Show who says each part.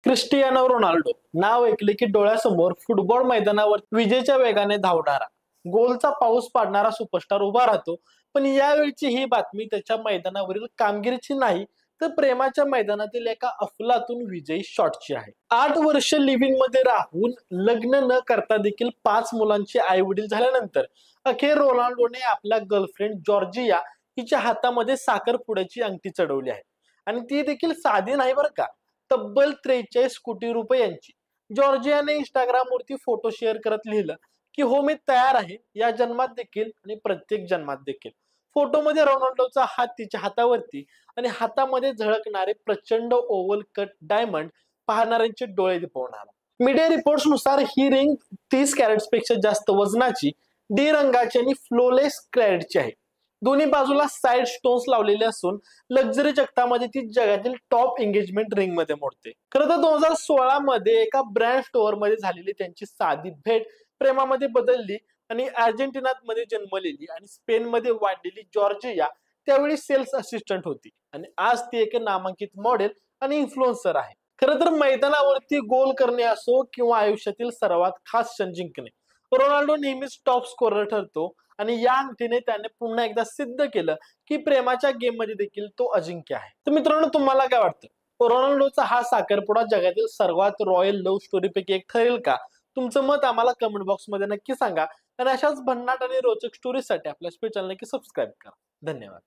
Speaker 1: Cristiano Ronaldo नाव ऐकले की डोळ्यासमोर फुटबॉल मैदानावर विजेच्या वेगाने धावणारा, गोलचा पाऊस पाडणारा सुपरस्टार उभा राहतो. पण यावेळची ही बातमी त्याच्या मैदानावरील कामगिरीची नाही, तर प्रेमाच्या मैदानातील एका अफलातून विजयी शॉटची आहे. 8 वर्ष लिव्हिंग मध्ये राहून लग्न न करता देखील 5 मुलांचे आई वडील झाल्यानंतर अखेर रोनाल्डोने आपल्या गर्लफ्रेंड जॉर्जिया हिच्या हातामध्ये साखरपुड्याची अंगठी चढवली आहे. आणि ती देखील साधी नाही बरं का, तब्बल 43 कोटी रुपयांची. जॉर्जियाने इंस्टाग्रामवरती फोटो शेअर करत लिहिलं की हो मी तयार आहे, या जन्मात देखील आणि प्रत्येक जन्मात देखील. फोटोमध्ये रोनाल्डोचा हात तिच्या हातावरती आणि हातामध्ये झळकणारे प्रचंड ओव्हल कट डायमंड पाहणाऱ्यांचे डोळे दिपवणारा. मीडिया रिपोर्ट्स नुसार ही रिंग 30 कॅरेट्स पेक्षा जास्त वजनाची, डी रंगाची आणि फ्लोलेस क्लॅरिटीची आहे. दोन्ही बाजूला साइड स्टोन्स लावलेले असून लक्झरी जगतामध्ये ती जगातील टॉप एंगेजमेंट रिंग मध्ये मोडते. खरं तर 2016 मध्ये एका ब्रँड स्टोअर मध्ये झालेली त्यांची साधी भेट प्रेमामध्ये बदलली आणि अर्जेंटिनात मध्ये जन्मलेली आणि स्पेन मध्ये वाढलेली जॉर्जिया त्यावेळी सेल्स असिस्टंट होती आणि आज ती एक नामांकित मॉडेल आणि इन्फ्लुएन्सर आहे. खरं तर मैदानावरती गोल करणे असो किंवा आयुष्यातील सर्वात खास क्षण जिंकणे, रोनाल्डो नेहमीच टॉप स्कोरर ठरतो आणि या अंगठीने त्याने पुन्हा एकदा सिद्ध केलं की प्रेमाच्या गेम मध्ये देखील तो अजिंक्य आहे. तर मित्रांनो, तुम्हाला काय वाटतं, रोनाल्डोचा हा साखरपुडा जगातील सर्वात रॉयल लव्ह स्टोरी पैकी एक ठरेल का? तुमचं मत आम्हाला कमेंट बॉक्स मध्ये नक्की सांगा आणि अशाच भन्नाट आणि रोचक स्टोरीसाठी आपल्या चॅनल नक्की सबस्क्राईब करा. धन्यवाद.